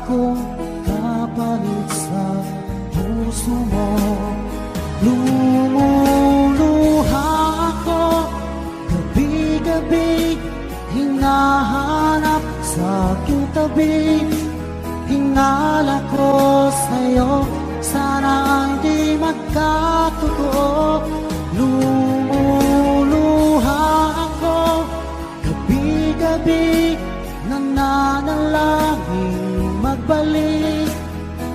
akong kapalit sa puso mo. Lumuluha ako gabi-gabi, hinahanap sa aking tabi. Hinala ko sa'yo, sana hindi magkatotoo. Lumuluha ako gabi-gabi, nananalangin magbalik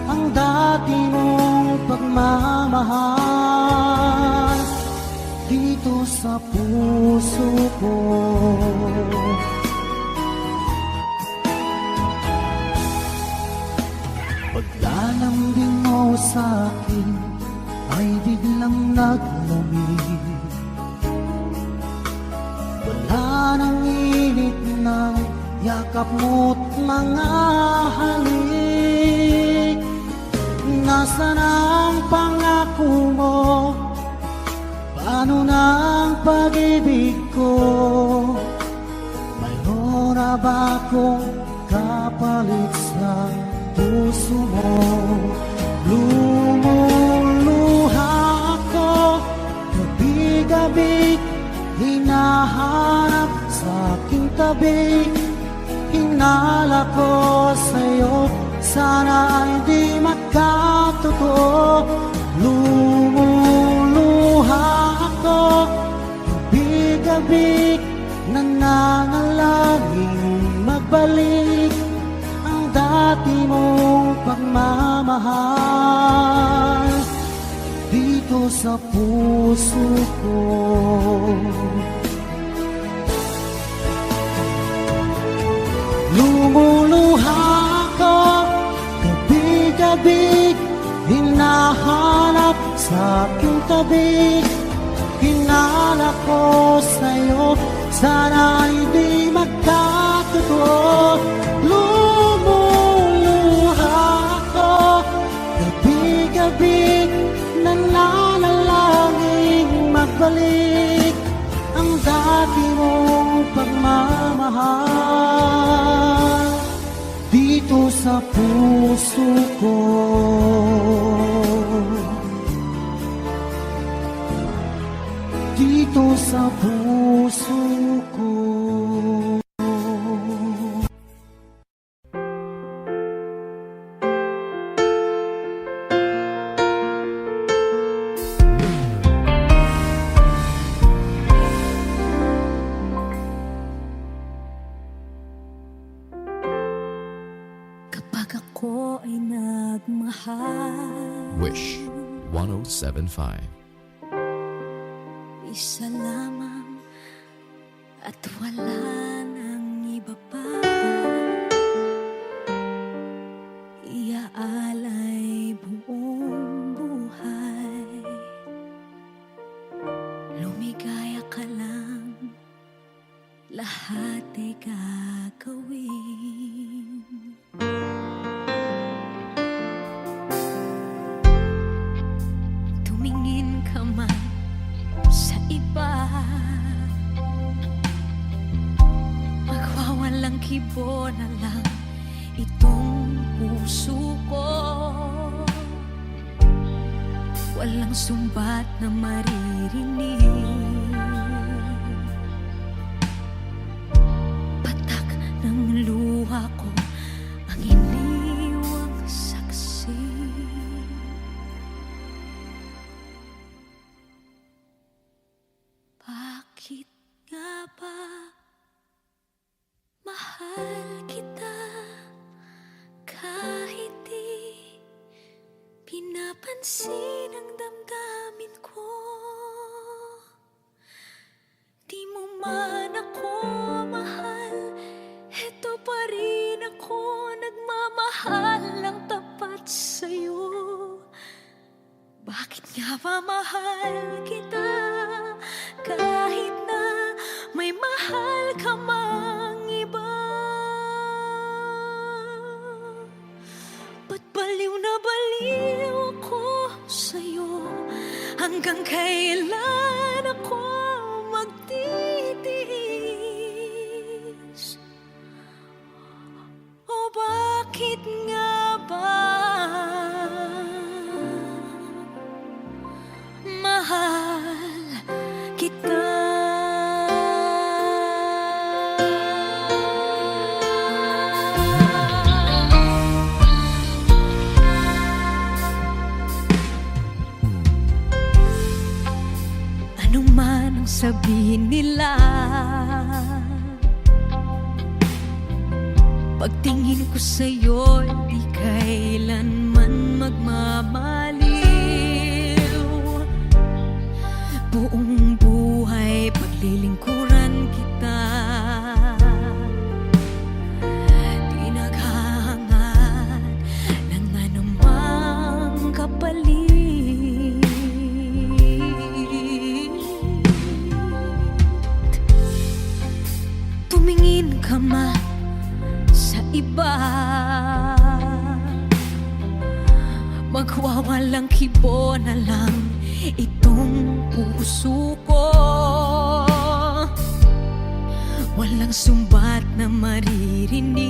ang dati mong pagmamahal dito sa puso ko. Paglalambing mo sa'kin ay biglang naglamig. Wala nang init ng yakap mo't mga halik. Nasaan ang pangako mo? Paano na ang pag-ibig ko? Mayroon na ba akong kapalit sa puso mo? Lumuluha ako gabi-gabi, hinahanap sa aking tabi. Hinala ko sa'yo, sana hindi magkatotoo. Lumuluha ako gabi-gabi, nananalangin magbalik ang dati mong pagmamahal dito sa puso ko. Lumuluha ako gabi-gabi, hinahanap sa aking tabi. Hinala ko sa'yo, sana hindi magkatotoo. Lumuluha ako gabi-gabi, nananalangin magbalik ang dati mong pagmamahal dito sa puso ko. Dito sa puso ko. Kapag ako ay nagmahal, Wish 107.5. isa lamang at wala nang iba pa. Iaalay buong buhay, lumigaya ka lang, lahat ay gagawin. Tumingin ka man sa iba, magwawalang kibo na lang itong puso ko. Walang sumbat na maririnig, patak ng luha ko ang iniwang saksi. Bakit nga ba mahal kita kahit di pinapansin ang damdamin ko? Di mo man ako mahal, eto pa rin ako nagmamahal ng tapat sa'yo. Bakit nga ba mahal kita kahit na may mahal ka mang iba? Ba't baliw na baliw ako sa'yo? Hanggang kailan ako magtitiis? O bakit nga sabihin nila. Pagtingin ko sa'yo, di kailanman magmamaliw. Buong buhay paglilingkuran kita, di naghahangad ng anumang kapalit. Tumingin ka man sa iba, magwawalang kibo na lang itong puso ko. Walang sumbat na maririnig,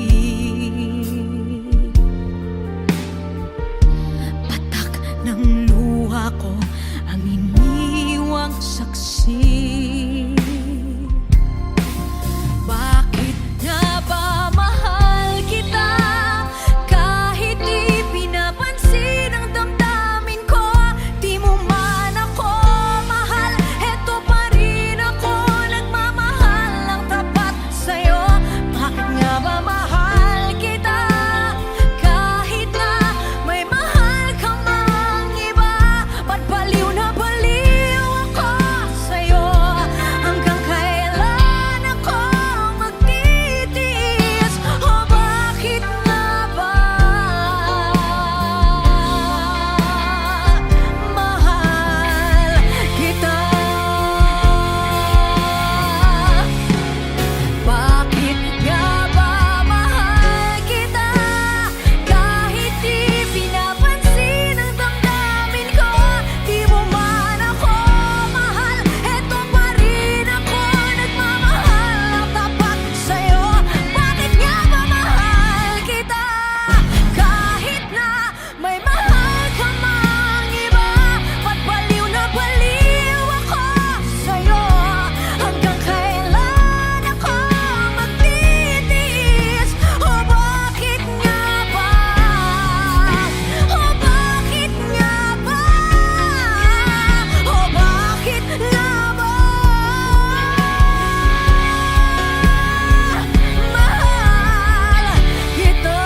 patak ng luha ko ang iniwang saksi. Bakit nga ba mahal kita kahit di pinapansin ang damdamin ko? Di mo man ako mahal, eto pa rin ako nagmamahal ng tapat sa'yo. Bakit nga ba mahal kita kahit na may mahal ka mang iba? Ba't baliw na baliw ako sa'yo? Hanggang kailan ako magtitiis? O bakit nga ba mahal kita? Bakit nga ba mahal kita kahit di pinapansin ang damdamin ko? Di mo man ako mahal, eto pa rin ako nagmamahal ng tapat sa'yo. Bakit nga ba mahal kita kahit na may mahal ka mang iba? Ba't baliw na baliw ako sa'yo? Hanggang kailan ako magtitiis? O bakit nga ba? O bakit nga ba? O bakit nga ba? Mahal kita.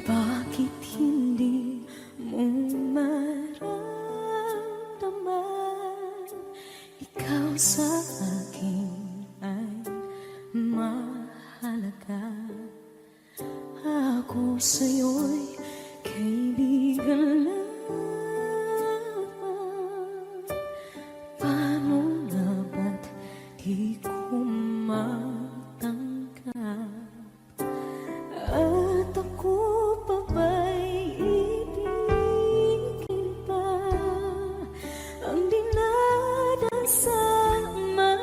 Bakit hindi mo maramdaman ikaw sa akin ay mahalaga? Ako sa'yo'y kaibigan lamang. Paano nga ba't di ko matanggap? At ako pa ba'y ibigin pa ang dinadasama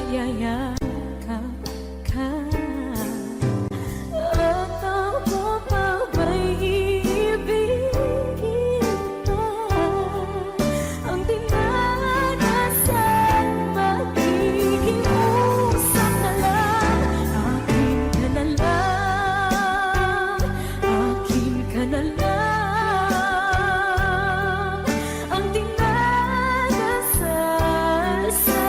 yayakap ka. At ako pa ba'y iibigin pa? Ang dinadasan, magkikiusap na lang. Akin ka na lang, akin ka na lang. Ang dinadasal sa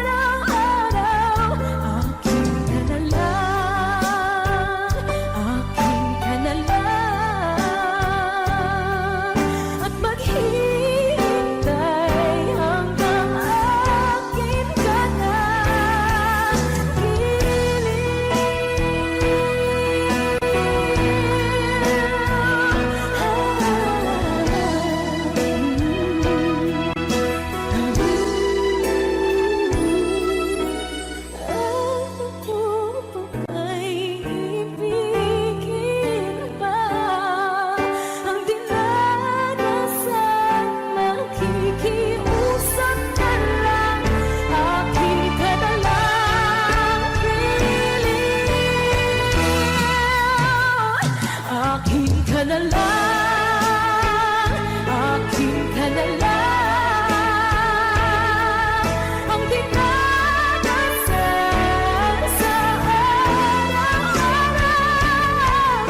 araw-araw. Akin ka na lang, akin ka na lang. At maghihintay hanggang akin ka na Ako pa ba'y ibigin pa? Ang dinadasan, makikiusap na lang. Akin ka na lang, piling. Akin ka na lang, akin ka na lang. Ang dinadasal sa araw-araw.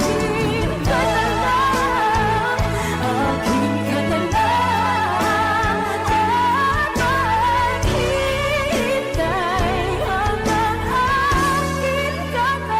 Akin ka na lang, akin ka na lang. At maghihintay hanggang akin ka na.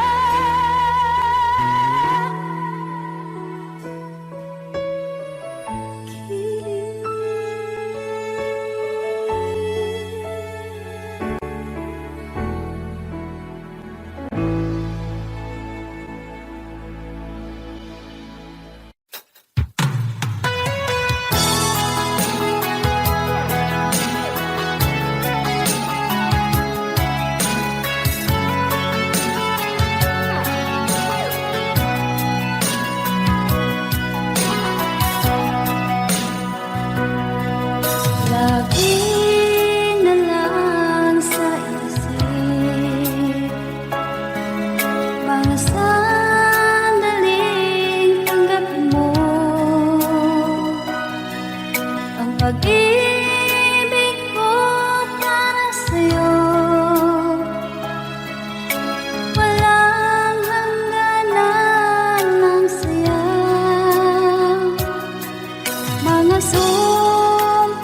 Lagi na lang sa isip mga sandaling tanggapin mo ang pag-ibig ko para sa'yo. Walang hangganan ng saya, mga sumpaan,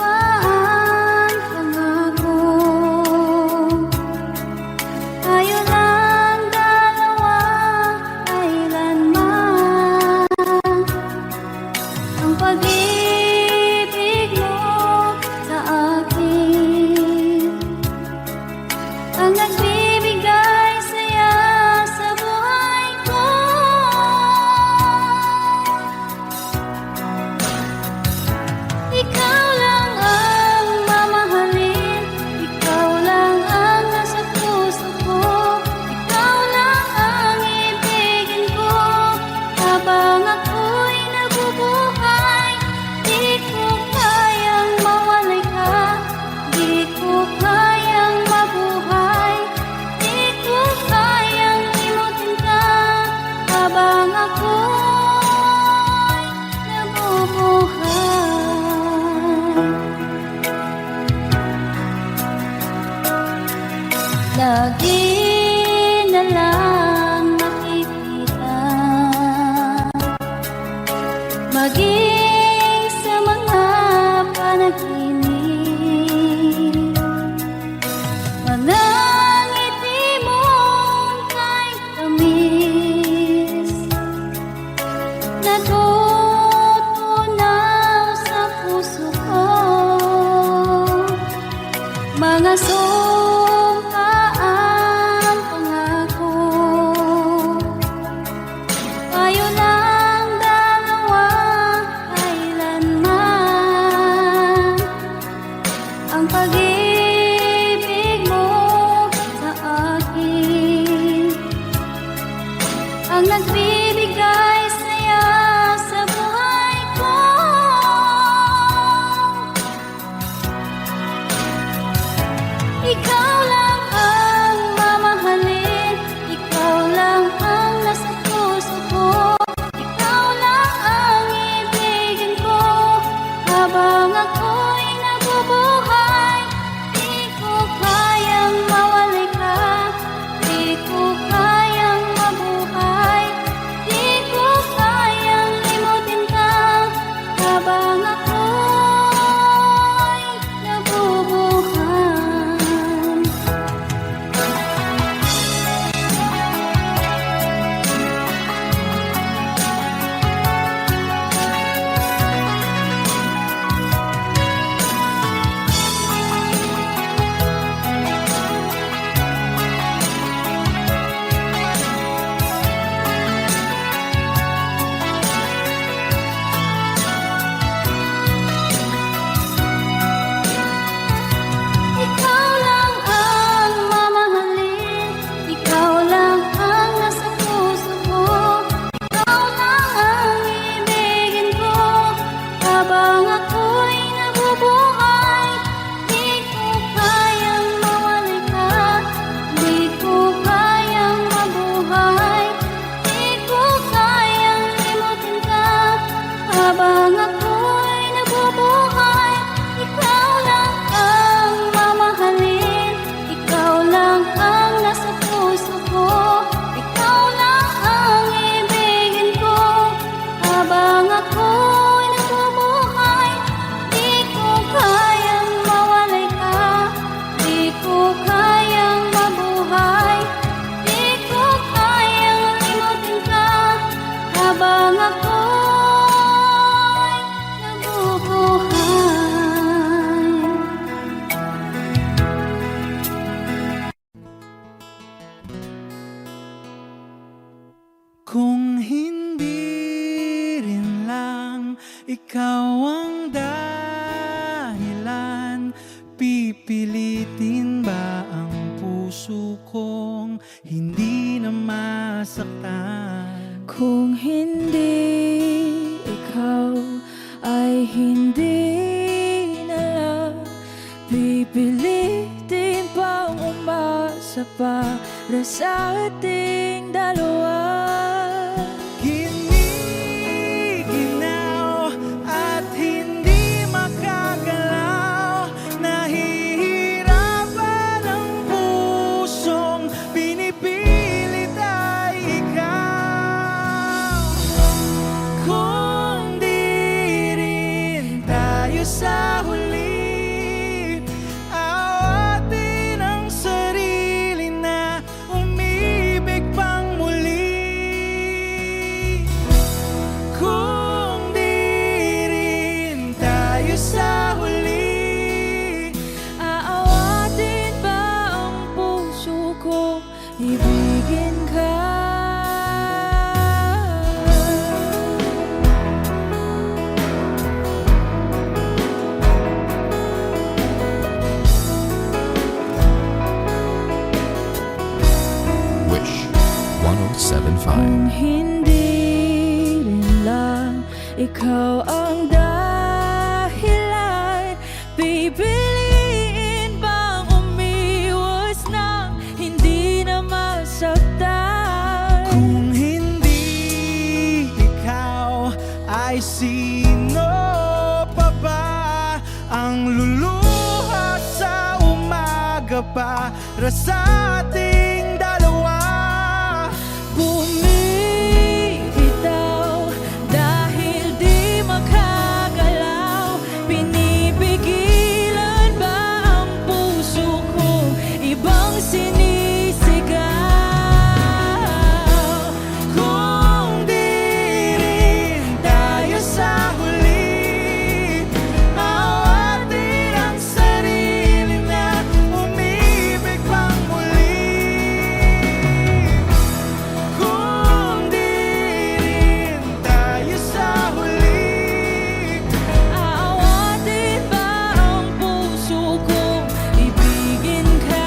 pangako. Tayo lang dalawa, kailanman. Ang pag-ibig mo sa akin ang nagbibigay saya sa buhay ko. Ikaw lang ang mamahalin, ikaw lang ang nasa puso ko. Ikaw lang ang ibigin ko habang ako'y nabubuhay. Di ko kayang mawalay ka, di ko kayang mabuhay, di ko kayang limutin ka habang ako'y nabubuhay. Lagi na lang nakikita, maging sa mga panaginip, mga ngiti mong kay tamis, natutunaw sa puso ko. Mga sumpaan, pangako. Tayo lang dalawa, ikaw ang dahilan. Pipilitin ba ang puso kong hindi na masaktan? Kung hindi ikaw ay hindi na lang, pipilitin pang umasa para sa ating dalawa. Giniginaw at hindi makagalaw, nahihirapan ang pusong pinipilit ay ikaw. Kung di rin tayo sa huli, awatin ang sarili na umibig pang muli. Kung di rin tayo sa huli, Aawatin ba ang puso ko, ibigin ka? Wish 1075. Kung hindi rin lang ikaw ang dahilan, pipiliin bang umiwas nang hindi na masaktan? kung hindi ikaw, ay sino pa ba ang luluha sa umaga para sa ating dalawa? Bumibitaw dahil di makagalaw, pinipigilan ba ang puso ko, ibang sinisigaw? Kung di rin tayo sa huli, awatin ang sarili na umibig pang muli. Kung di rin tayo sa huli, Aawatin ba ang puso ko, ibigin ka?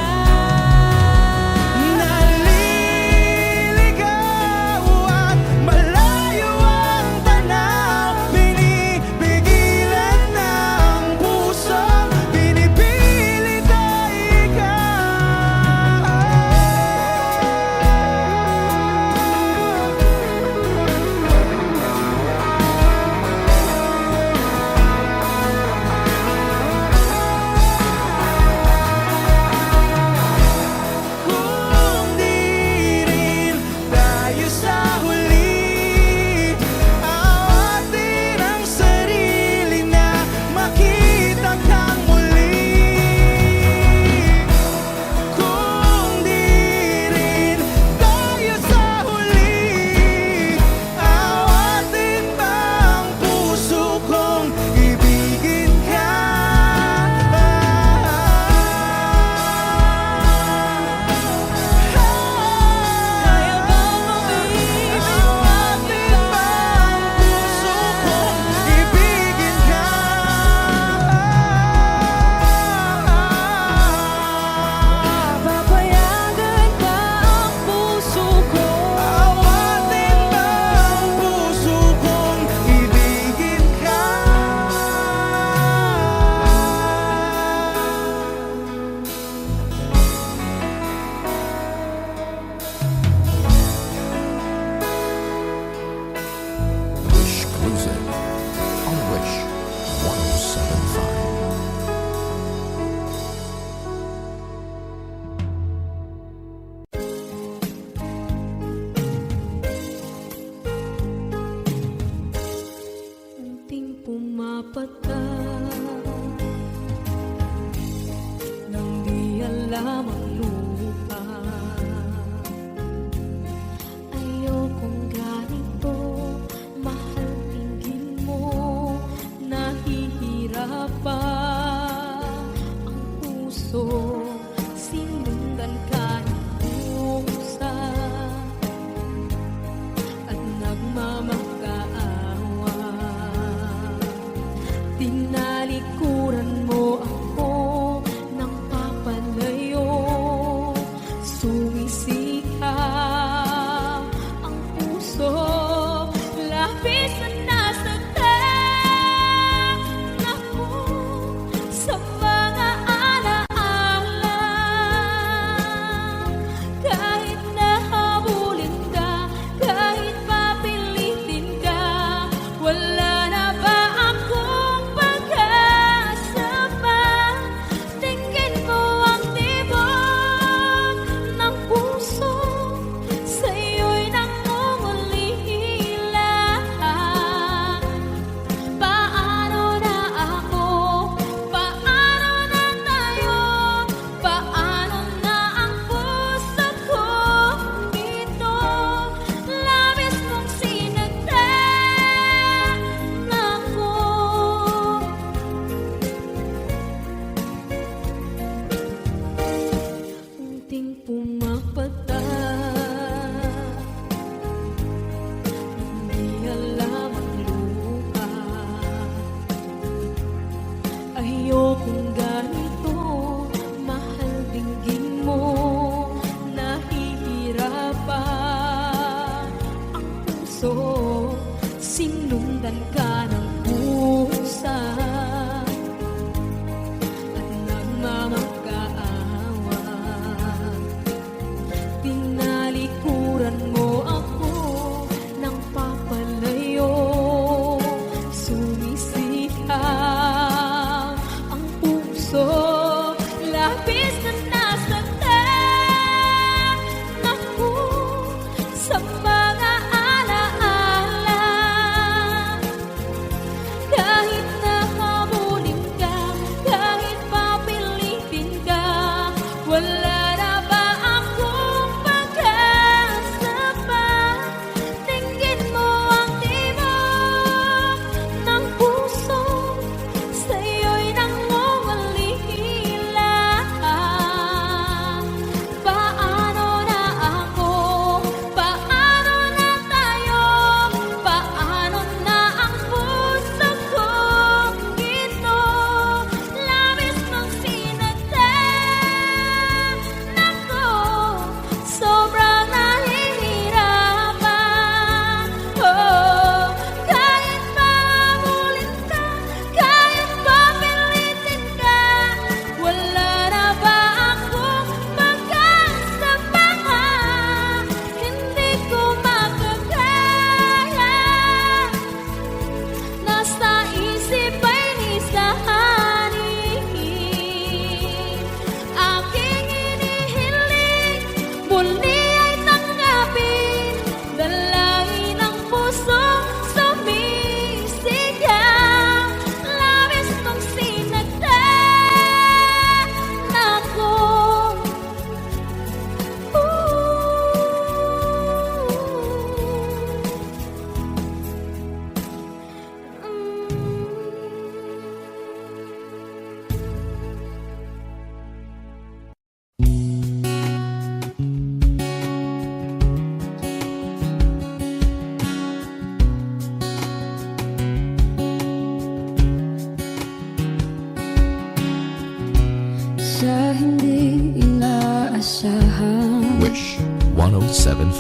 1075.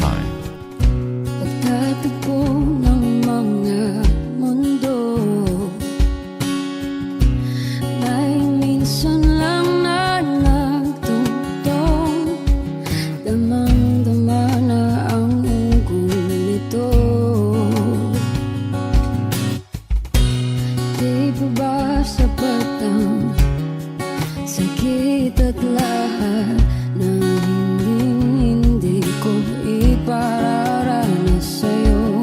Pagtatagpo ng mga mundo, may minsan lang na nagtutong, damang-dama na ang ugol nito. Di ba ba sapat ang sakit at lahat ng hindi ko ipararanas sa'yo?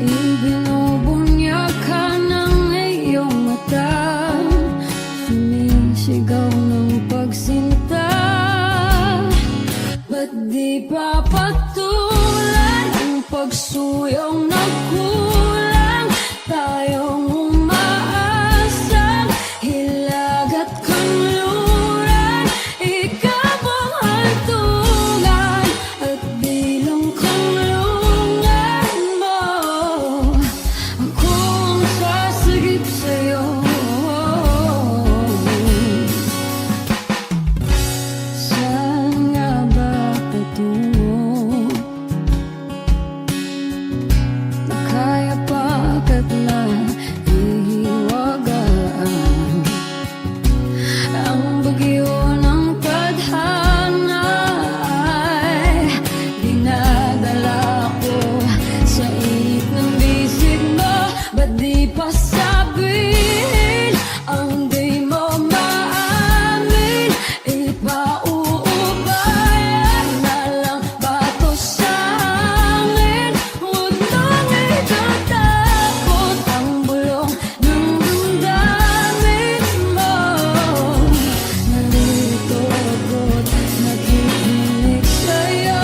Ibinubunyag ka ng iyong mata, sumisigaw ng pagsinta. Ba't di pa patulan ang pagsuyong nagkulang? Tayong umaasang hilag at kanluran, ikaw ang hantungan at bilang kanlungan mo. Akong sasagip sa'yo. Saan nga ba patungo? Nakaya pagkat na ihiwagaan ang bagyo ng tadhana ay dinadala ko sa init ng bisig mo. Ba't di pa sabihin ang di mo maamin? Ipauubayan na lang ba to sa amin? Huwag nang itatakot ang bulong ng damdamin mo. Nalilito ako't nakikinig sa'yo.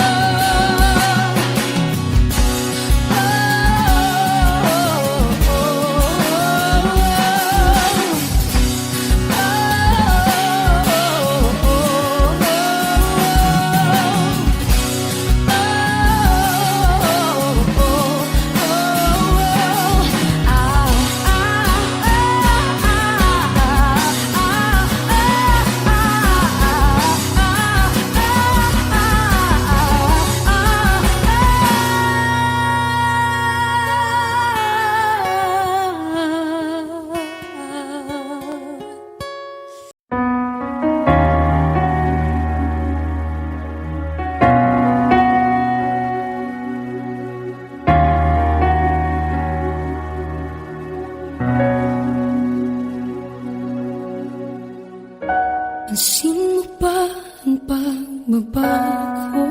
Pansin mo ba ang pagbabago?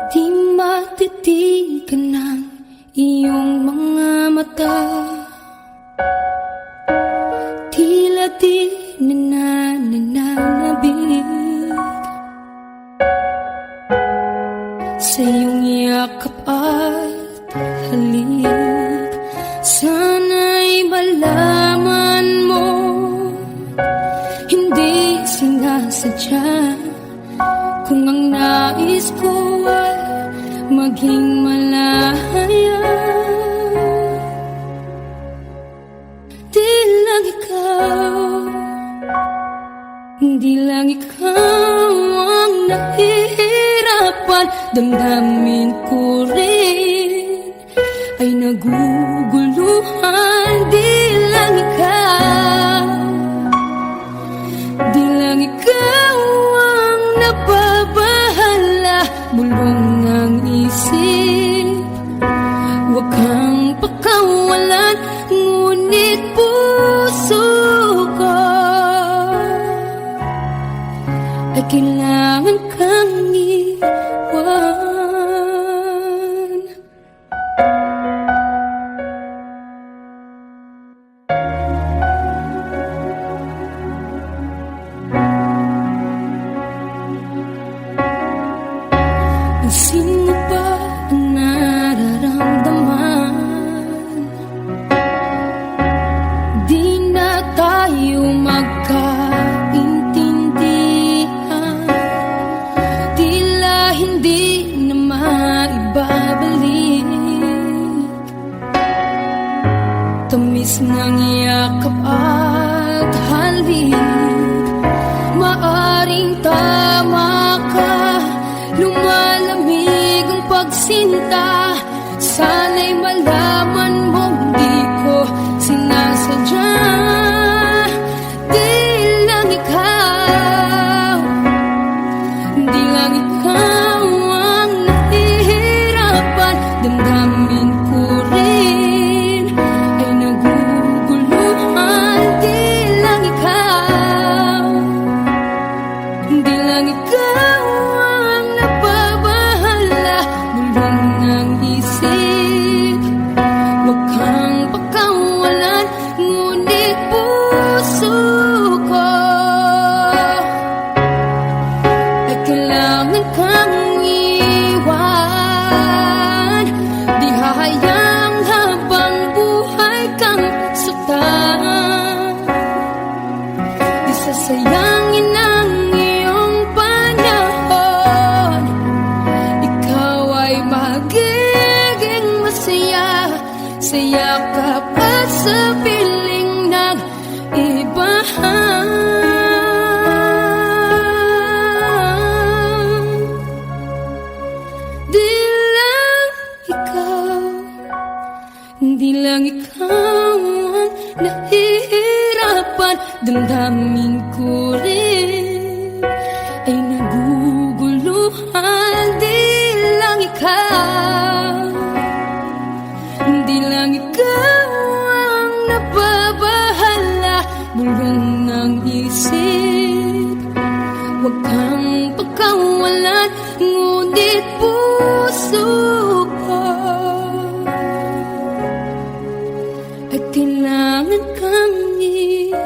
Di matitigan ng iyong mga mata, tila di nananabig sa iyong yakap at halik. Sana'y malaman mo, hindi sinasadya kung ang nais ko ay maging malaya. Di lang ikaw, di lang ikaw ang nahihirapan. Damdamin ko rin ay naguguluhan. Di lang ikaw, di lang ikaw ang nababahala. Bulong ng isip, huwag kang pakawalan, ngunit puso ko ay kailangan kang iwan. Pansin mo ba ang nararamdaman? Di na tayo magkaintindihan, tila hindi na maibabalik. Tamis ng yakap at halik, maaring tayo sinta. Sana'y malaman mong di ko sinasadya. Di lang ikaw, di lang ikaw ang nahihirapan. Damdamin ko rin ay naguguluhan. Di lang ikaw, di lang ikaw ang nababahala. Bulong ng isip, huwag kang pakawalan. Ngunit puso ko ay kailangan kang iwan. Di hahayang habang buhay kang saktan. Di sasayangin ang iyong panahon. Ikaw ay magiging masaya sa yakap at sa piling ng iba. Di lang ikaw, di lang ikaw ang nahihirapan. Damdamin ko rin ay naguguluhan. Di lang ikaw, di lang ikaw ang nababahala. Bulong ng isip, huwag kang pagkawalan. Ngunit puso ko ay kailangan kang iwan.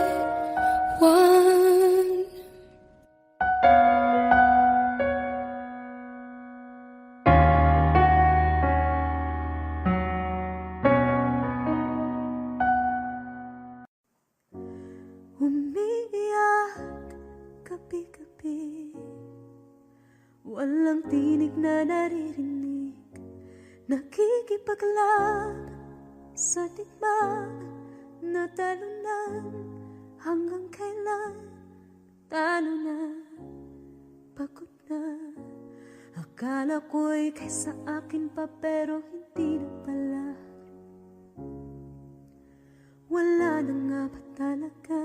Umiiyak gabi-gabi, walang tinig na naririnig. Nakikipaglag sa tikman na talunan. Hanggang kailan talo na, pagod na. Akala ko'y kaysa akin pa, pero hindi na pala. Wala na nga ba talaga?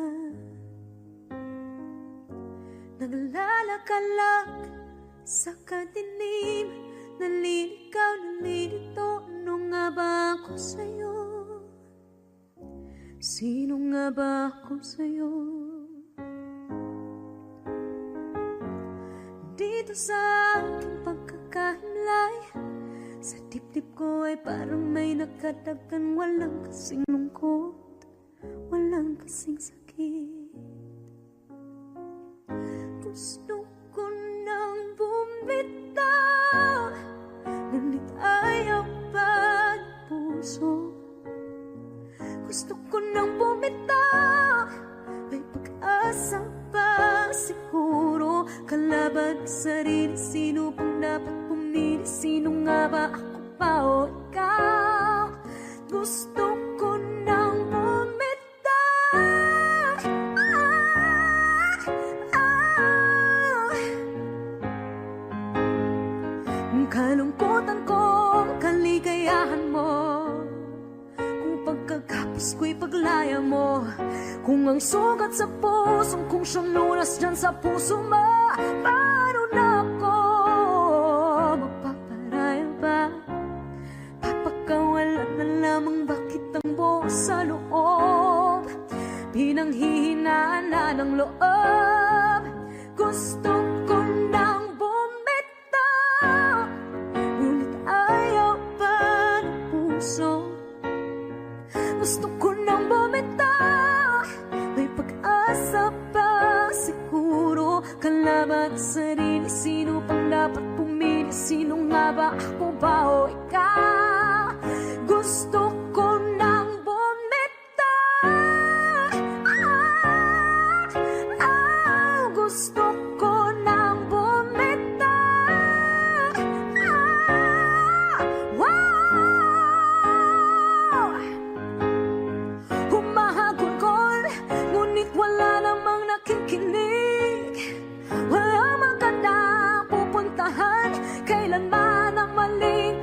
Naglalakalag sa kadilim, naliligaw, nalilito. Ano nga ba ako sa'yo? Sino nga ba ako sa'yo? Dito sa aking pagkakahimlay, sa dibdib ko ay parang may nakadagan. Walang kasing lungkot, walang kasing sakit. Gusto ko nang bumitaw, ngunit ayaw pa ng puso. Gusto ko nang bumitaw, may pag-asa pa siguro. Kalaban sa sarili, sino bang dapat pumili? Sino nga ba, ako pa o ikaw? Gusto ko nang bumitaw, kalungkutan ko, kaligayahan mo. Kung pagkagapos ko'y paglaya mo, kung ang sugat sa pusong kung siyang lunas dyan sa puso mo, paano na ako magpaparaya ba? Papakawalan na lamang ba kitang buo sa loob? Pinanghihinaan na ng loob. Gusto ko nang bumitaw, ngunit ayaw pa ng puso. Gusto ko nang bumitaw, may pag-asa pa siguro. Kalaban sa sarili, sino pang dapat pumili? Sino nga ba, ako ba o ikaw? Gusto ko nang bumitaw, gusto ko nang bumitaw. Wow! Humahagulgol, ngunit wala namang nakikinig. Wala magandang pupuntahan, kailanman ang maling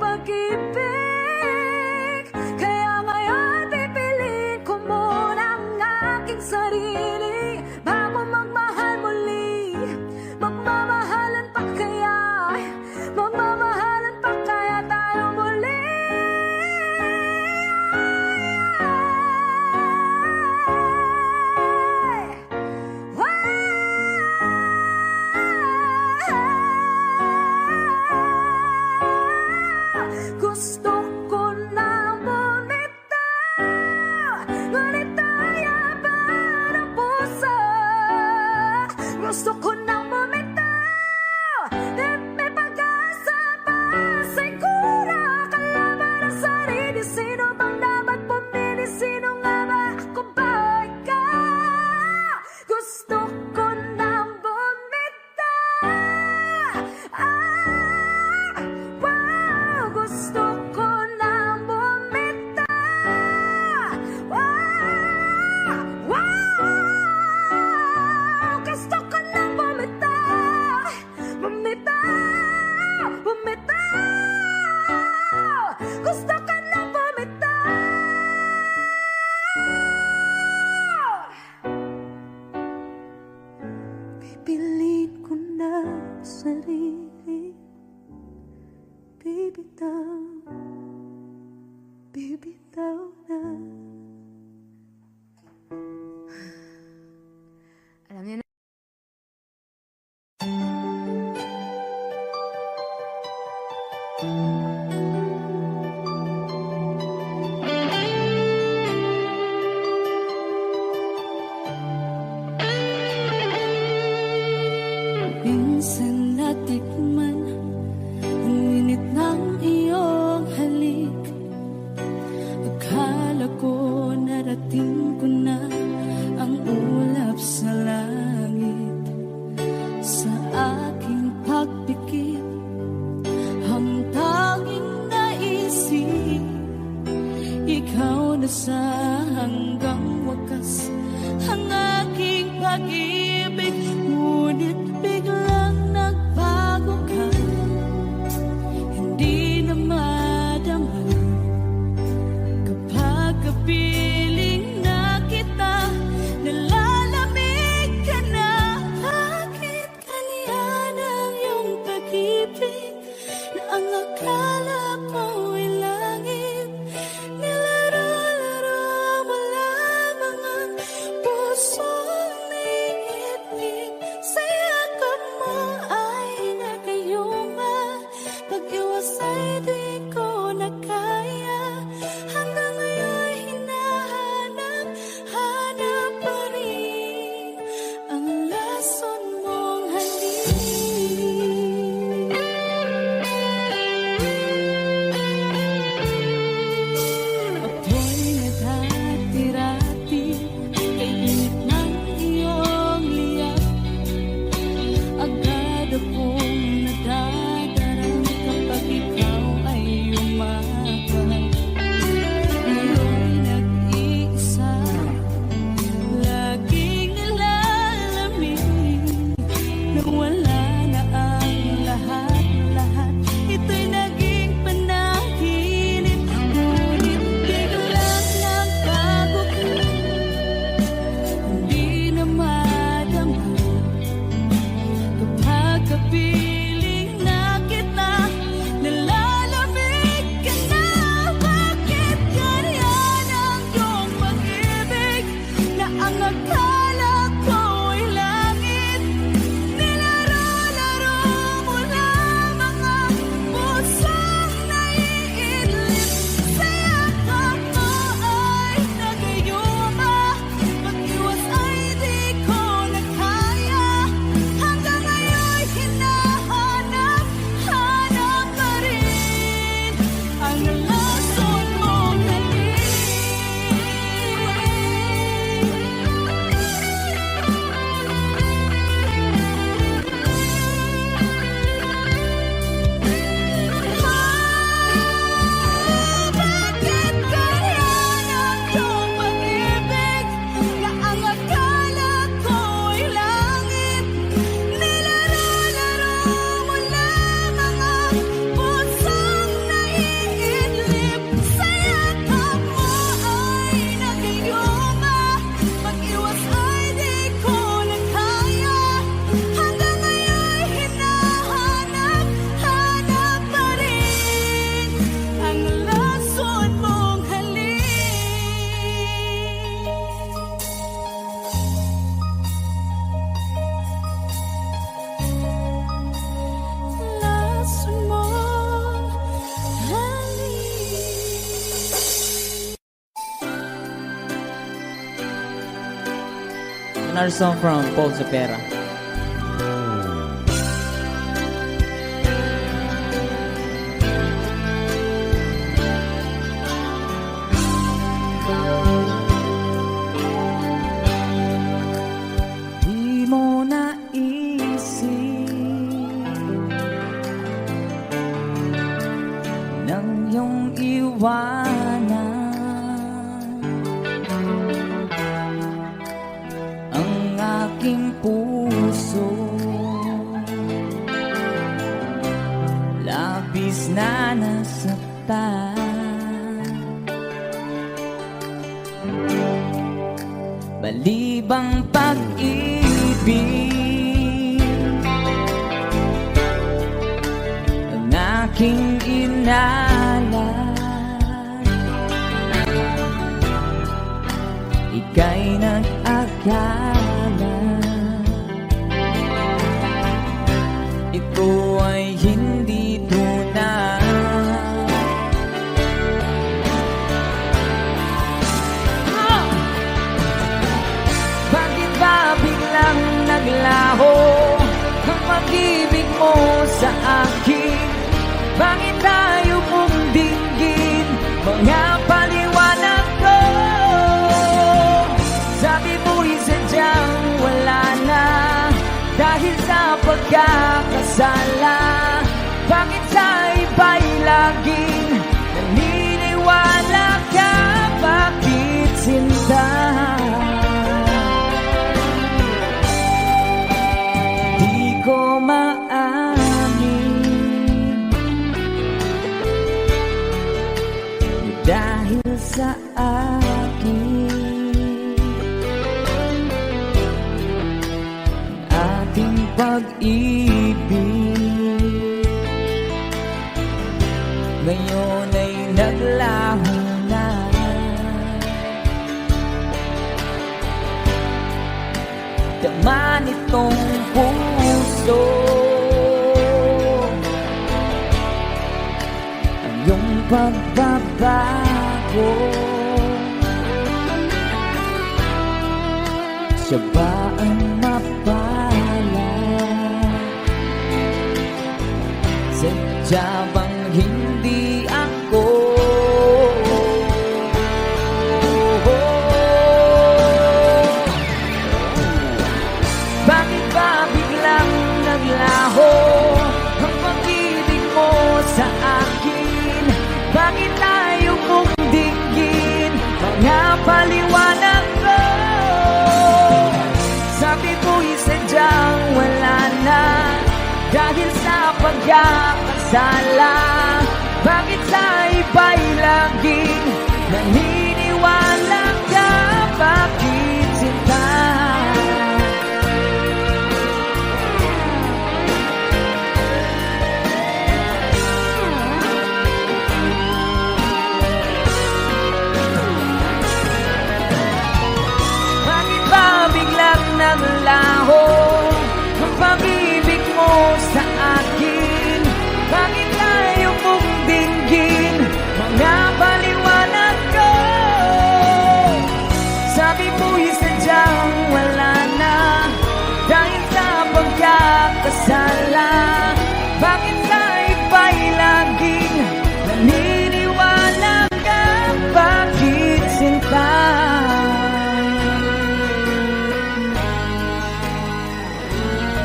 Tanggalin ko na sarili, bibitaw, bibitaw na. Alam niyo na. Minsan natikman ang init ng iyong halik. Akala ko narating ko na ang ulap sa langit. Sa aking pagpikit, ang tanging naisip, ikaw na sa hanggang wakas ang aking pag-ibig. Ngunit biglang nagbago ka, hindi na madama kapag kapiling na kita, nalalamig ka na. Bakit kaniyan ang iyong pag-ibig na ang akala ko'y langit? Nilaro-laro mo lamang ang pusong naiitip. Sa yakap mo ay nagayuma, pag-iwas ay di ko na kaya. Hanggang ngayon hinahanap, hanap pa rin ang lason mong halik. Apoy na dati-rati, kay init ng iyong liyak. Agad akong nadadarang kapag ikaw ay umakal. Ngayon nag-iisa, laging nilalamig. Nawala na ang lahat-lahat, ito'y naging panaginip. Ngunit biglang nagbago ka, hindi na madama kapag kapiling na kita, nalalamig ka na. Bakit ganyan ang iyong pag-ibig na ang akala ko'y langit? Nilaro-laro mo lamang ang pusong naiidlip. Sa yakap mo ay nagayuma, pag-iwas ay di ko na kaya. Hanggang ngayon hinahanap, hanap pa rin ang lason mong halik. Bakit ganyan ang iyong pag-ibig na ang akala ko'y langit? Nilaro-laro mo lamang ang pusong naiidlip. Sa yakap mo ay nagayuma, pag-iwas ay di ko na kaya. Hanggang ngayon hinahanap, hanap pa rin ang lason mong halik. Lason mong halik. Another song from Paul Cepeda. Di mo naisip nang iyong iwanan ang aking puso. Labis na nasaktan, balibang pag-ibig aking inalay. Ika'y nag-akala ito ay hindi tunay. Bakit ba biglang naglaho ang pag-ibig mo sa akin? Bakit tayo mong dinggin mga paliwanag ko? Sabi mo'y sadyang wala na dahil sa pagkakasala. Bakit sa iba'y laging naniniwala ka? Bakit sinta? Di ko maamin dahil sa akin ating pag-ibig ngayon ay naglaho na. Dama nitong puso ang iyong pagbabago. Siya ba ang mapala? Sadya bang hindi ako? Bakit ba biglang naglaho ang pag-ibig mo sa akin? Bakit tayo mong dinggin mga paliwanag ko? Sabi mo'y sadyang wala na dahil sa pagkakasala. Bakit sa iba'y laging naniniwala ka? Bakit sinta? Bakit ba biglang naglaho ang pag-ibig mo sa akin? Bakit tayo mong dinggin mga paliwanag ko? Sabi mo'y sadyang wala na dahil sa pagkakasala. Bakit sa iba'y laging naniniwala ka? Bakit sinta?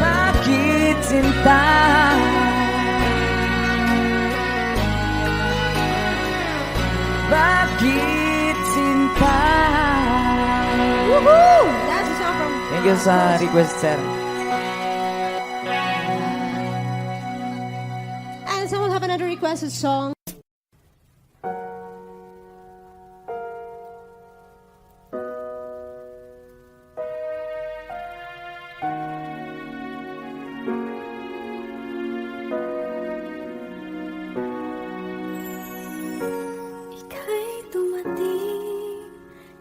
Bakit sinta? Bakit sinta? Woohoo! That's a song from... Thank you sa request, sir. And someone have another requested song. Ika'y dumating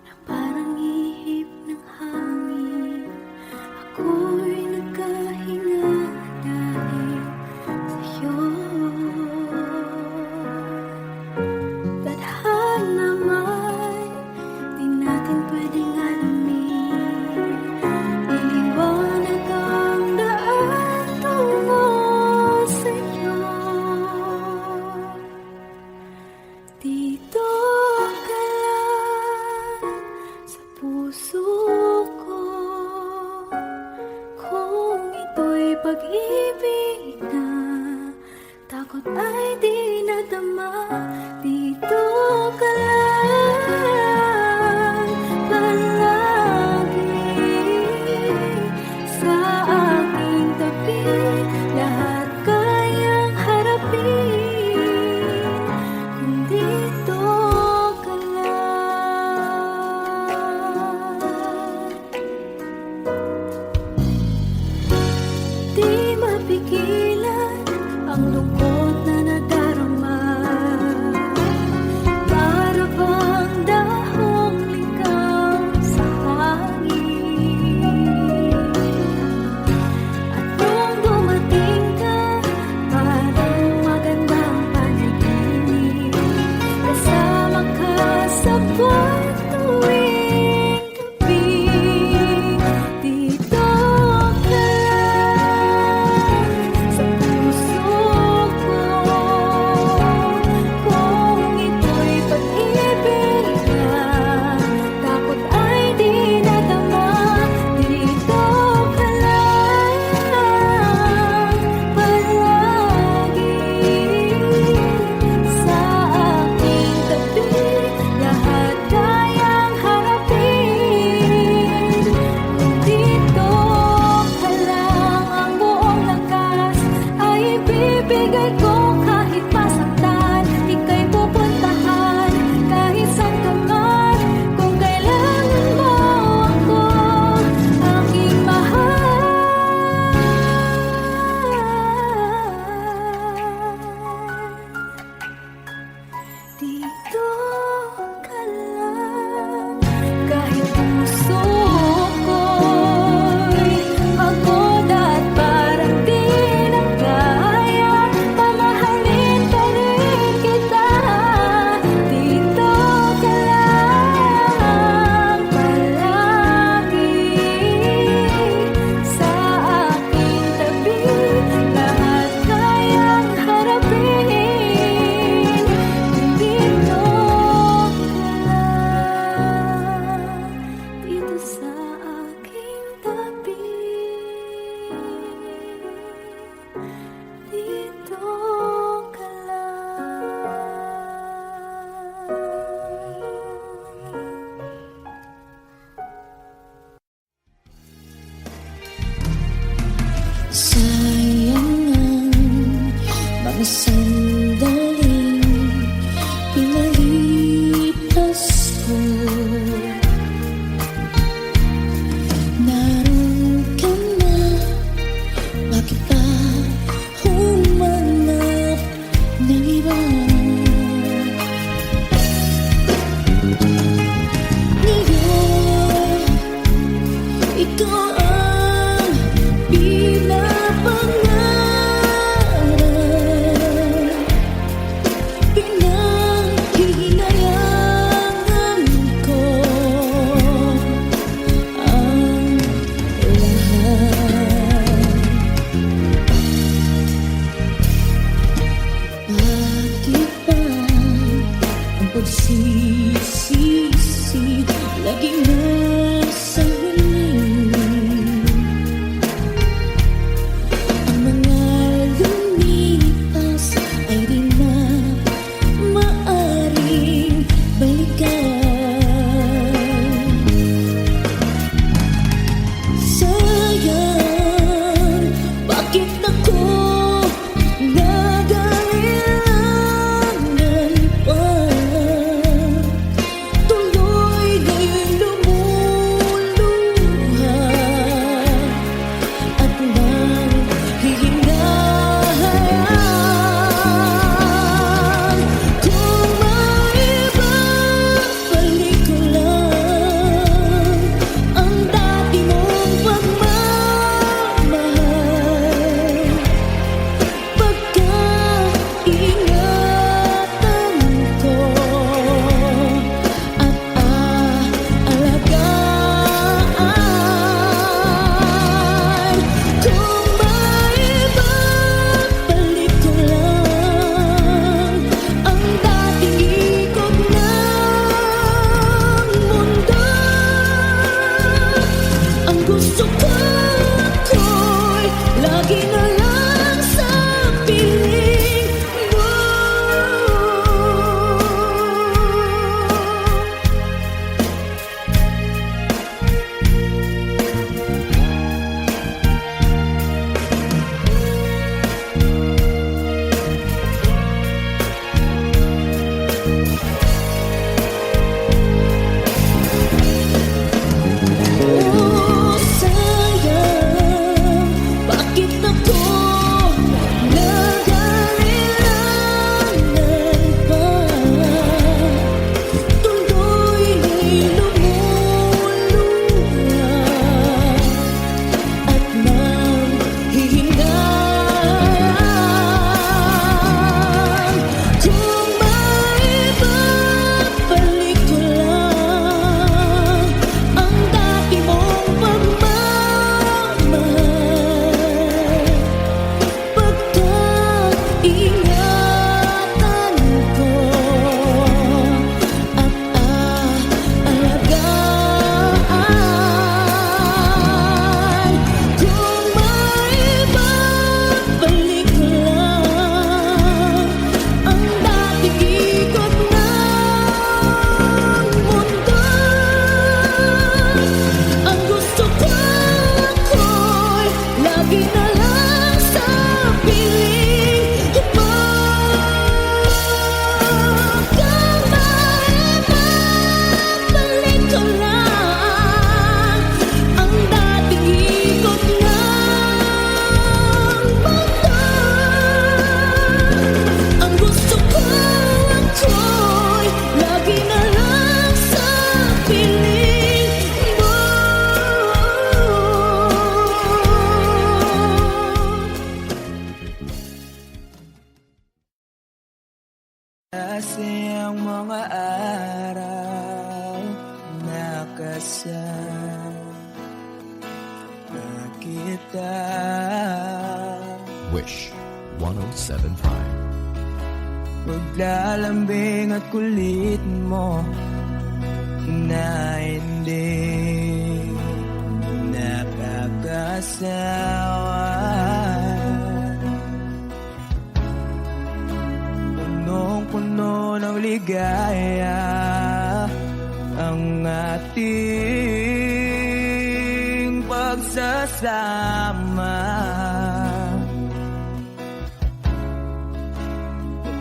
na parang ihip ng hangin. Ako'y nagkahinga dahil sa'yo. Tadhana may di natin pwedeng alamin. Iliwanag ang daan tungo sa'yo. Dito ka lang sa puso ko. Kung ito'y pag-ibig na takot ay di nadama. Dito ka lang palagi sa aking tabi. Lahat kayang harapin kung dito ka lang. Di mapigilan ang lungkot na nadadala. dito ka lang. Sayang ang mga sandaling pinalipas ko. Naroon ka na, bakit pa humanap ng iba? Ngayon, ikaw ang pinapangarap, pinanghihinayangan ko ang lahat. Bakit ba ang pagsisisi laging nasa huli? Ang mga lumipas ay di na maaring balikan. Sayang, bakit ako nagailangan pa? Tuloy ngayong lumuluha at nanghihingahan. Kung maibabalik ko lang ang dati mong pagmamahal, pagkaingatan ko at aalagaan. Kung maibabalik ko lang ang dating ikot ng mundo, ang gusto ko'y lagi na lang sa piling mo. Oh, sayang, bakit ako nagailangan pa? Tuloy lumuluha at nanghihingahan. Kung maibabalik ko lang ang dati mong pagmamahal, pagkaingatan ko at aalagaan. Kung maibabalik ko lang ang dating ikot ng mundo, ang gusto ko'y lagi na lang sa piling mo. Kung maibabalik ko lang ang dating ikot ng mundo, ang gusto ko'y lagi na lang sa piling mo. Kasi ang mga araw na kasama kita. Wish 1075. Paglalambing at kulit mo na hindi nakakasawa. maligaya ang ating pagsasama.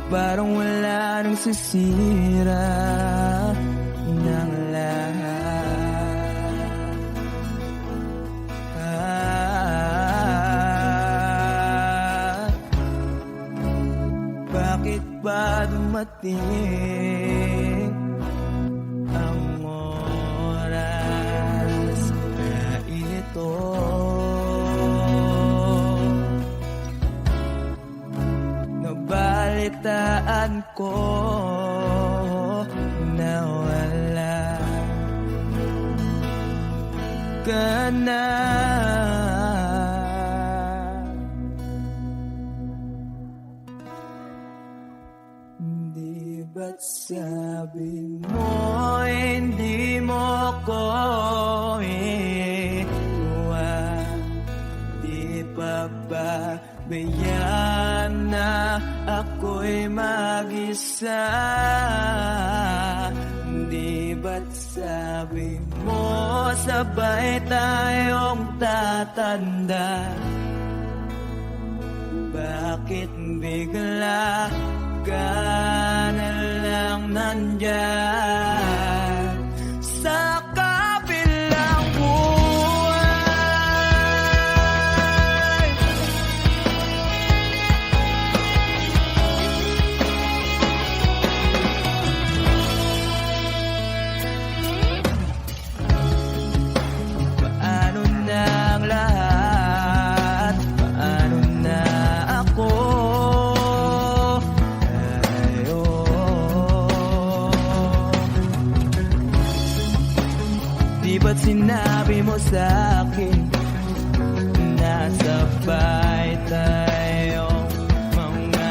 Parang wala nang sisira ng lahat. Bakit ba dumating ang oras na ito? Nabalitaan ko na wala ka na. Di ba't sabi mo hindi mo ko iwan? Di pa ba bayaan na ako'y mag-isa? Di ba't sabi mo sabay tayong tatanda? Bakit bigla ka na lang nandyan sa kabilang buhay? Paano na ang lahat? Paano na ako? Di ba't sinabi mo sa'kin na sabay tayong mangangarap?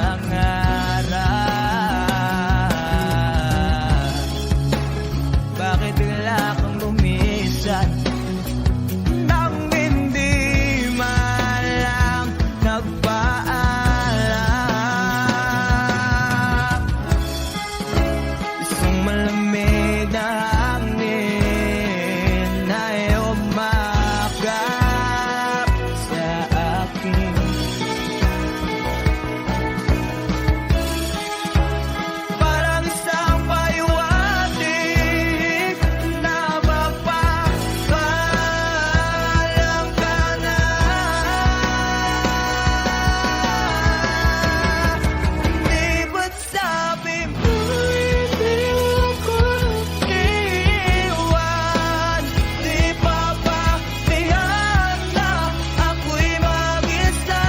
Bakit bigla kang lumisan nang hindi man lang nagpaalam? Isang malamig na hangin ay umakap sa akin. Parang isang paywating na mapapaalam ka na. Di ba't sabi mo hindi ako iwan? Di pa ba bayaan na ako'y mag-isa?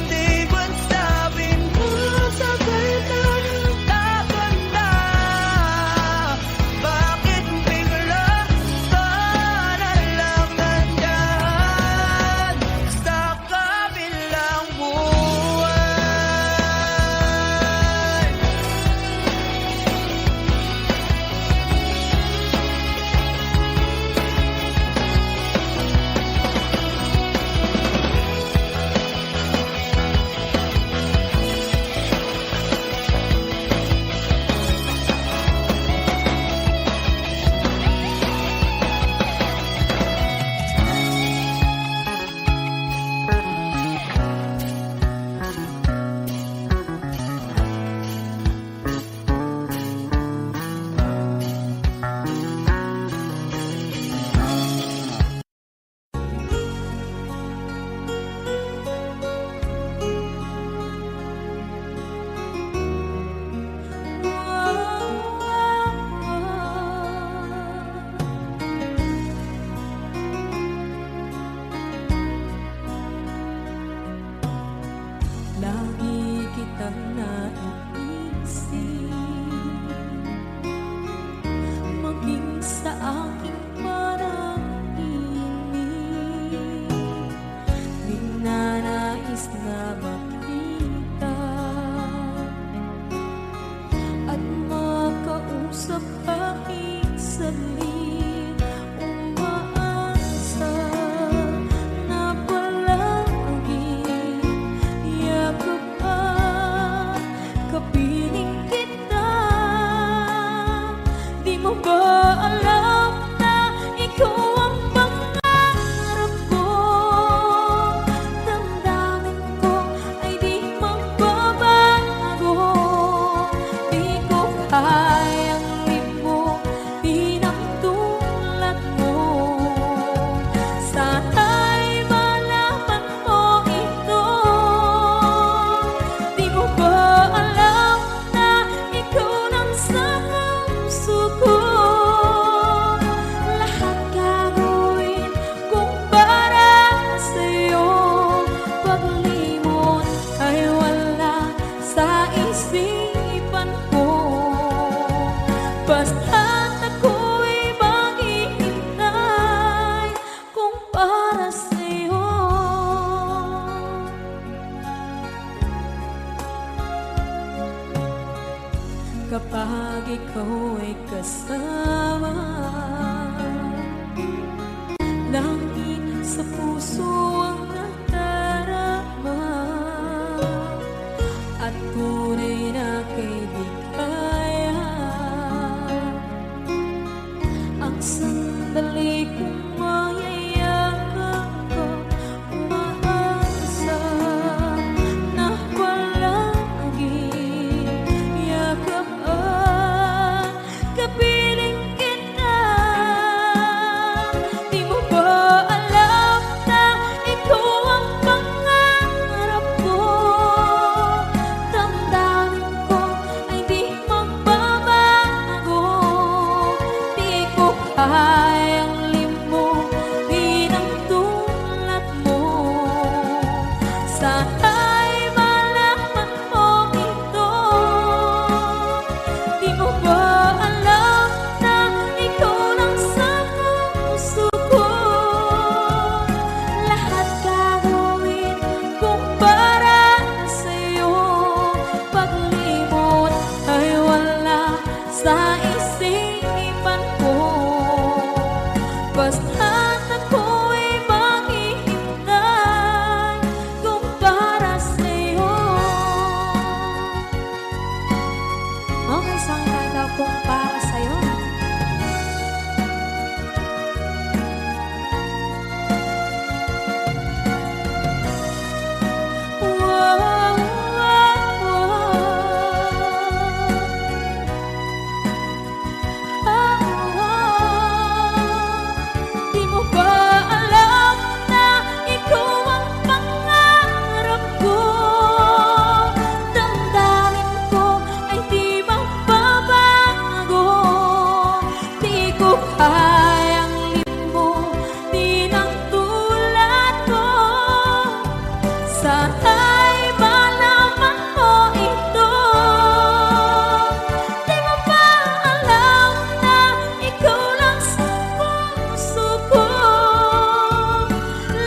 Di ba't sabi mo sabay tayong tatanda? Bakit bigla ka na lang nandyan sa kabilang buhay? Lagi kitang naiisip, maging sa aking parang inip. Di na nais na makita at makausap kahit saglit. Umaasa na palagi yakap at kapiling kita. kapag ikaw ay kasama. Langit sa puso ang nadarama at tunay na kaibigan. Ang sandali kong mayayakap ko, umaasa na palaging yakap at kapiling kita. Di mo ba alam na ikaw ang pangarap ko? Damdamin ko ay di magbabago. Di ko kayang limutin ang tulad mo. Sana'y malaman mo ito. Di mo ba alam na ikaw lang sa puso ko? Lahat gagawin kung para sa'yo. Paglimot ay wala sa isipan ko. Basta't ako'y maghihintay kung para sa'yo. Okay, isang kanta kung para sa'yo. Wow, wow, wow. Di mo ba alam na ikaw ang pangarap ko? Damdamin ko ay di magbabago. Di ko kayang limutin ang tulad mo. Sana'y malaman mo ito. Di mo ba alam na ikaw lang sa puso ko?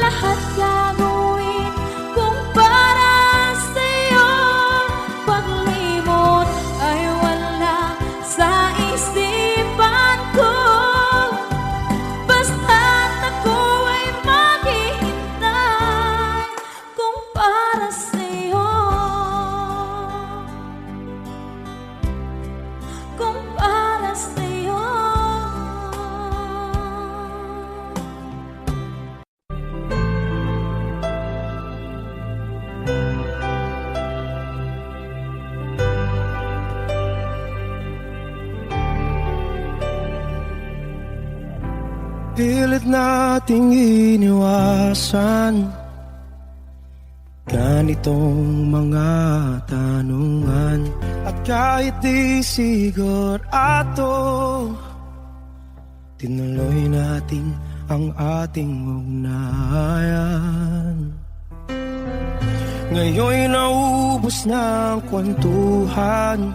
Lahat gagawin kung para sa'yo. Paglimot ay wala sa isipan ko. Basta't ako ay maghihintay kung para sa'yo. Kung para sa'yo. Pilit nating iniwasan ganitong mga tanungan. At kahit di sigurado, tinuloy natin ang ating ugnayan. Ngayon'y naubos na ang kwentuhan,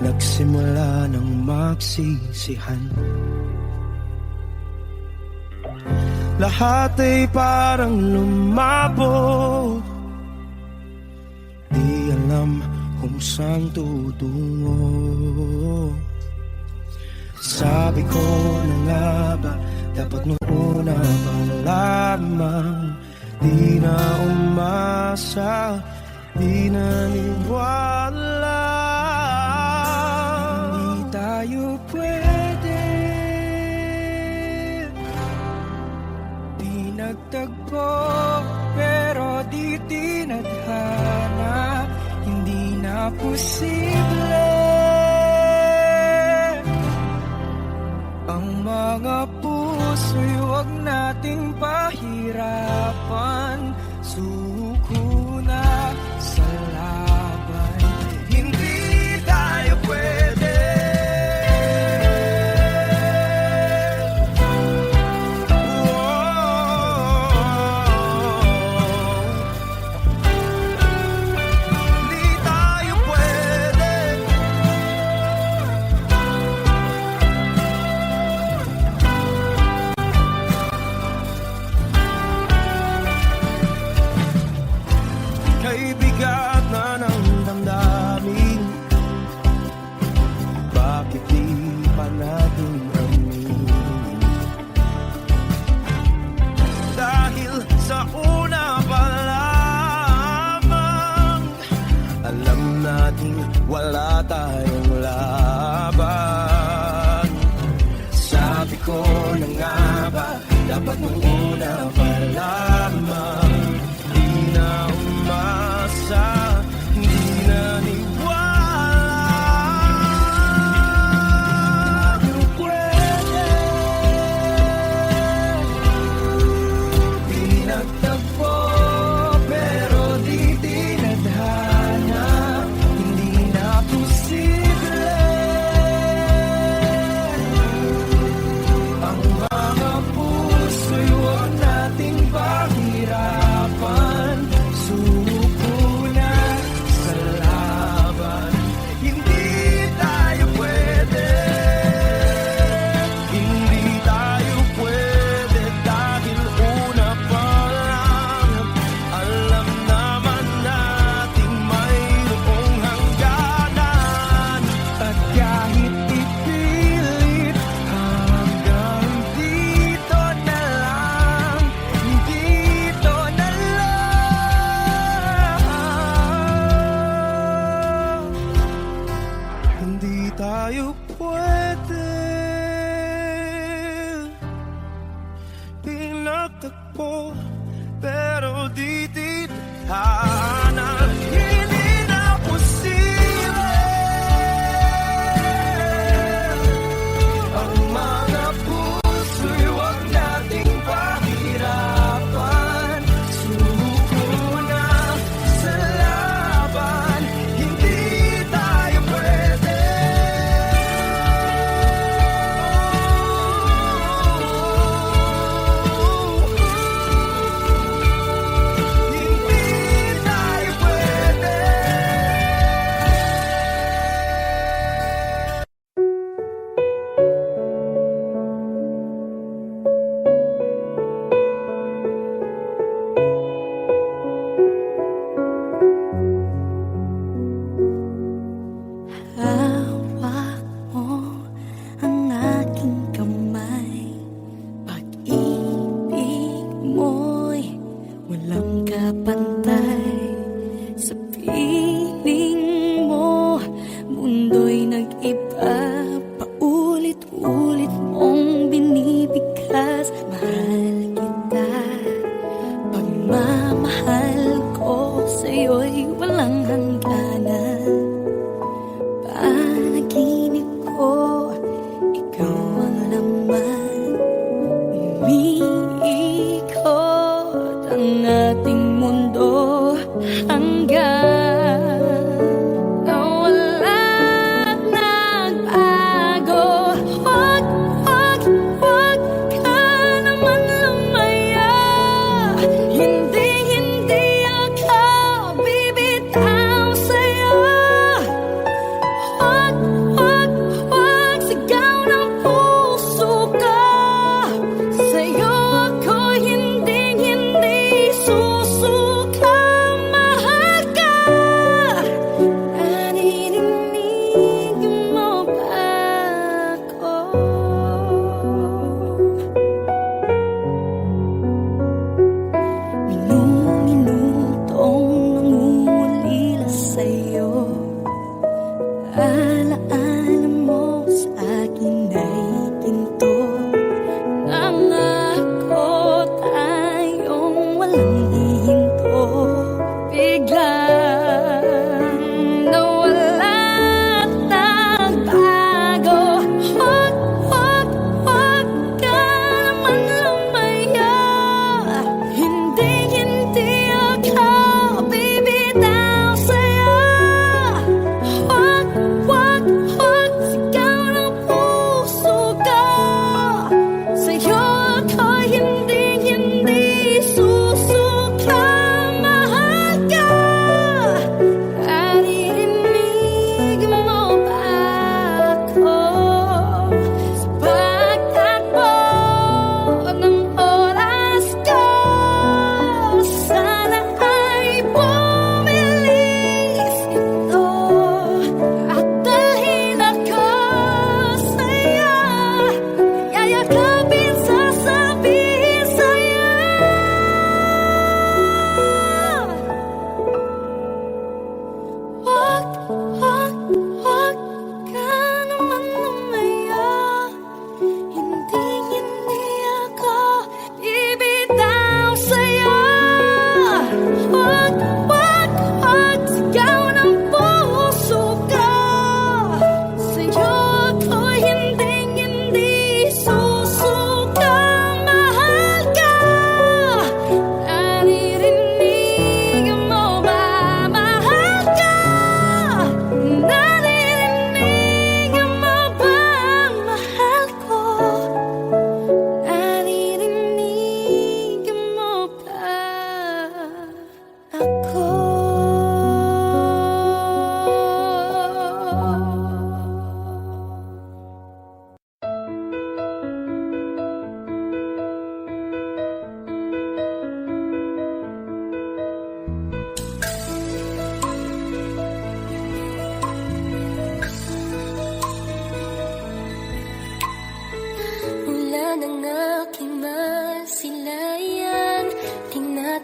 nagsimula ng magsisihan. Lahat ay parang lumabo, di alam kung saan tutungo. Sabi ko na nga ba, dapat nung una pa lamang di na umasa, di naniwala. Hindi tayo pwede, di nagtagpo, pero di tinadhana. Hindi na posible ang mga puso'y huwag nating pahirapan. Suko na sa laban, hindi tayo pwede. Hindi tayo pwede. wala tayong laban. Sabi ko na nga ba, dapat nung una pa lamang. Di na umasa, di na niwala. Pwede di nagtagpo, pero di tinadhana. Hindi na posible ang mga puso'y huwag nating pahirapan. Suko na sa laban, hindi tayo pwede. Hindi tayo pwede dahil una pa lang alam naman nating mayroong hangganan. At kahit ipilit hanggang dito na lang, dito na lang. Hindi tayo pwede pinagtagpo, pero di titana. Hindi na posible ang mga puso'y huwag nating pahirapan. Suko na sa laban, hindi tayo pwede. Hindi tayo pwede. Hawak mo ang aking kamay. Pag-ibig mo'y walang kapantay. Sa piling mo, mundo'y nag-iba. Paulit-ulit mong binibigkas. Mahal kita, pagmamahal ko sa'yo'y walang hangganan. Panaginip ko, ikaw ang laman. Umiikot ang ating mundo hanggang nawala at nagbago. Huwag, huwag, huwag ka naman lumaya. Hindi, hindi ako bibitaw sa'yo. Huwag, huwag, huwag sigaw ng puso ko. Sa'yo ako hindi, hindi susuka.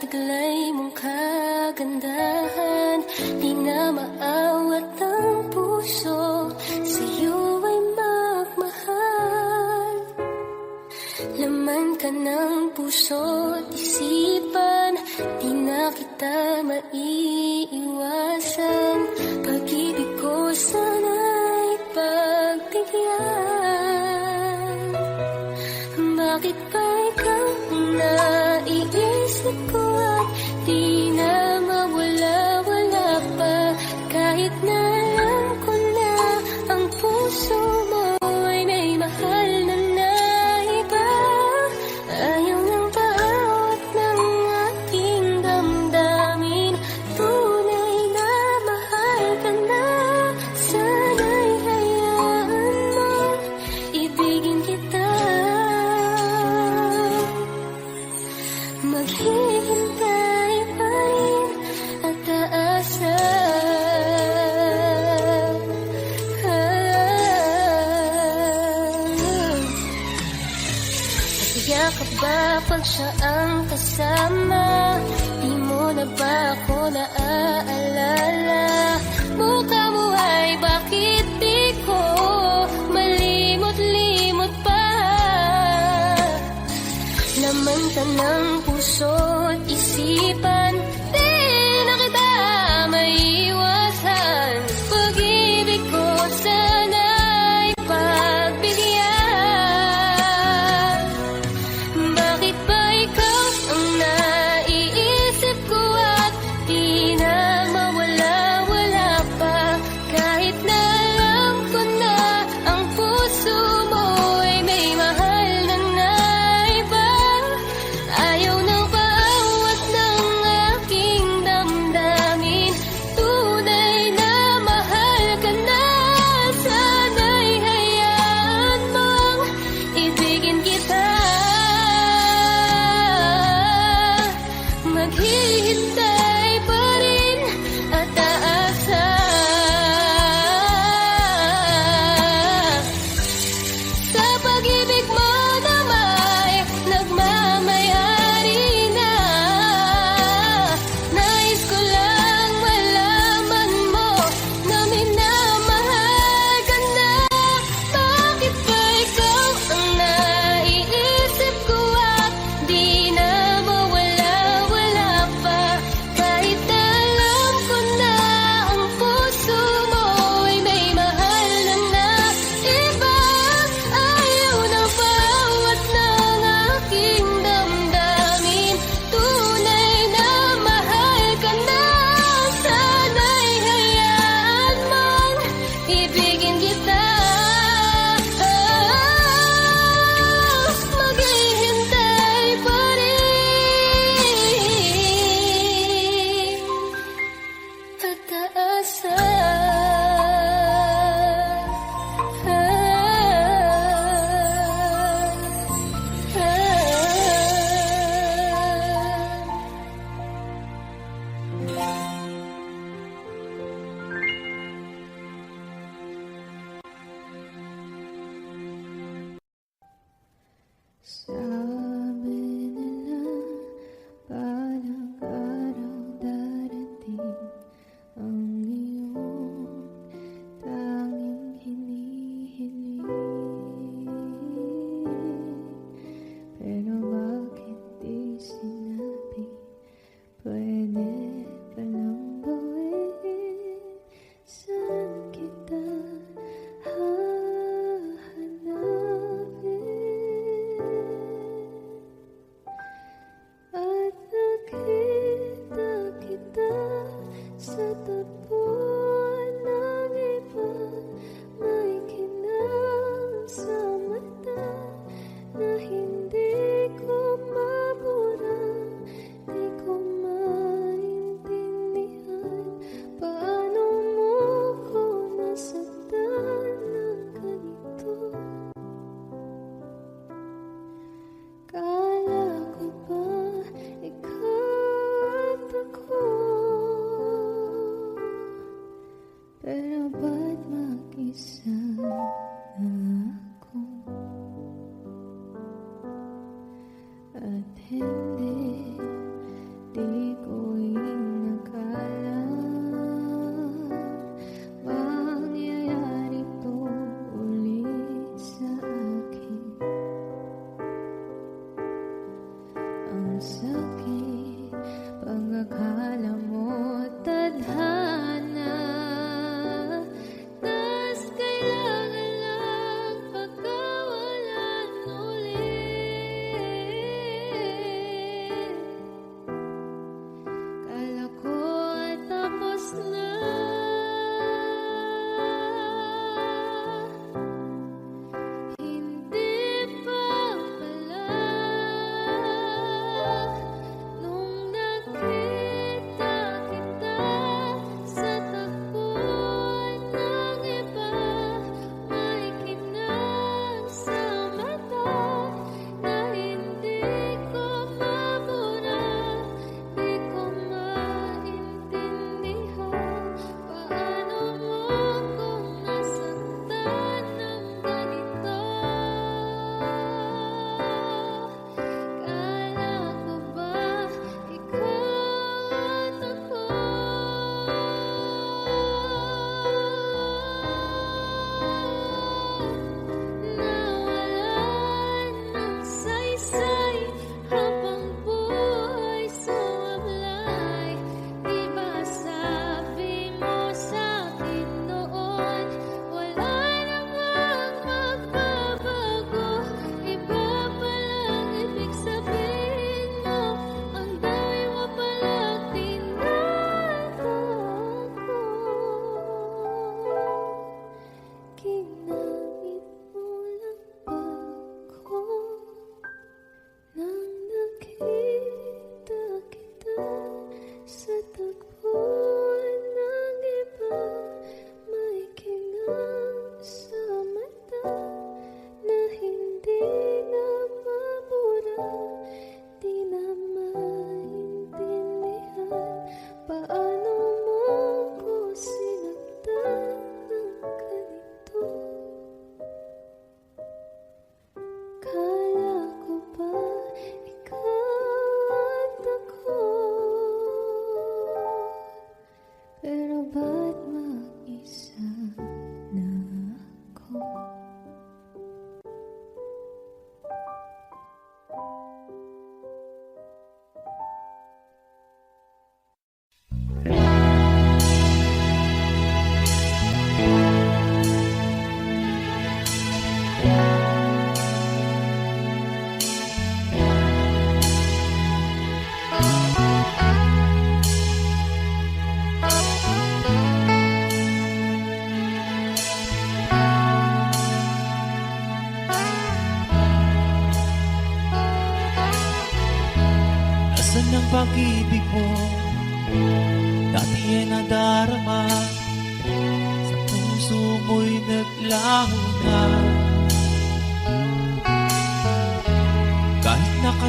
taglay mong kagandahan, di na maawat ang puso, sa'yo ay magmahal. Laman ka ng puso't isipan, di na kita maiiwasan. Pag-ibig ko sana'y pagbigyan. Bakit ba ikaw ang naiisip ko at di na mawala-wala pa? Kahit na alam ko na ang puso mo ay may mahal na iba. Ayaw ng paawat ng aking damdamin, tunay na mahal ka na. Sana'y hayaan mo, ibigin kita. Maghihintay pa rin at aasa. Masaya ka ba pag siya ang kasama? Di mo na ba ako naaalala? Mukha mo ay bakit di ko malimot-limot pa? Laman ka ng puso't isipan, di na kita maiiwasan. Pag-ibig ko sana'y pagbigyan. Bakit ba ikaw ang naiisip ko at di na mawala-wala pa? Kahit na alam ko na ang puso mo ay may mahal na iba. Ayaw nang paawat ng aking damdamin, tunay na mahal ka na. Sana'y hayaan mong ibigin kita. Maghihintay pa rin at aasa. Sa pag-ibig mo na may nagmamayari na. Nais ko lang malaman mo na minamahal ka na. Bakit ba ikaw ang naiisip ko at di na mawala-wala pa? Kahit na alam ko na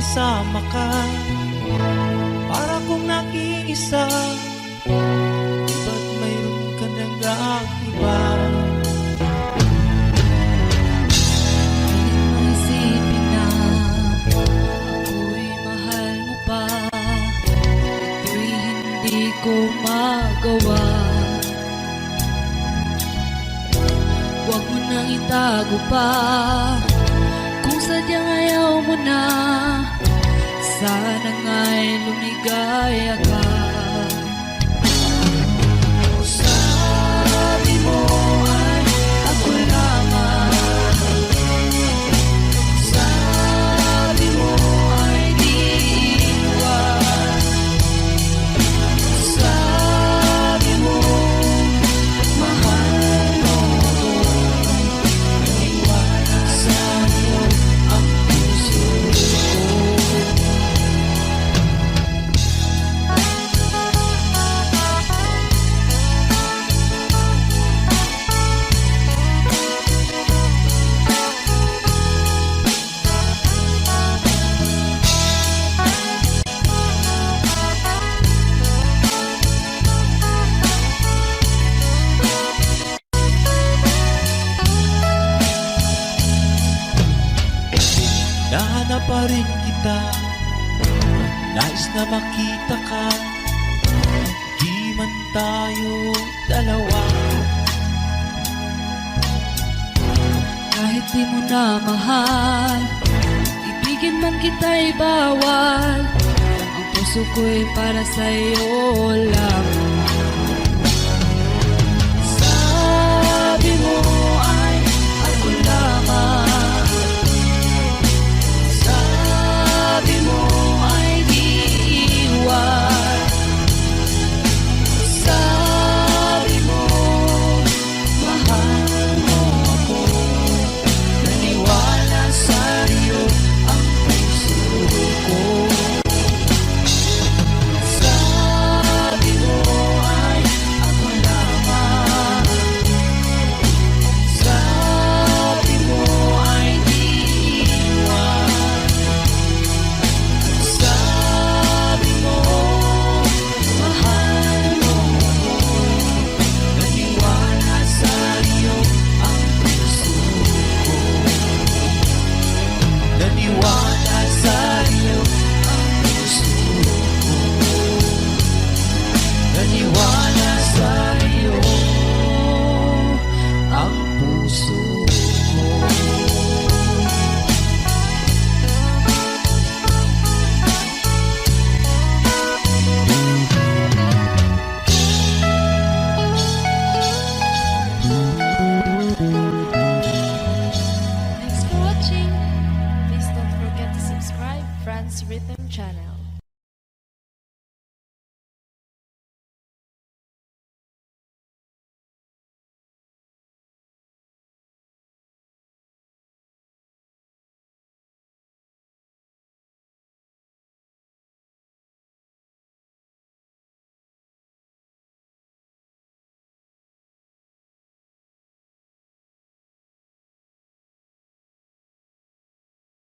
kasama ka. Para kung nag-iisa, ba't mayroon ka nag-aakiba? Isipin na ako'y mahal mo pa, ito'y hindi ko magawa. Huwag mo nang itago pa, kung sadyang ayaw mo na, sana nga'y lumigaya ka. Sabi mo ay ako lamang, sabi mo ay di iwan, sabi mo mahal mo ko, iwasan mo ang puso ko. Nahanap pa rin kita, nais na makita ka, di man tayo dalawa. Kahit di mo na mahal, ibigin man kita'y bawal, ang puso ko'y para sa'yo lamang.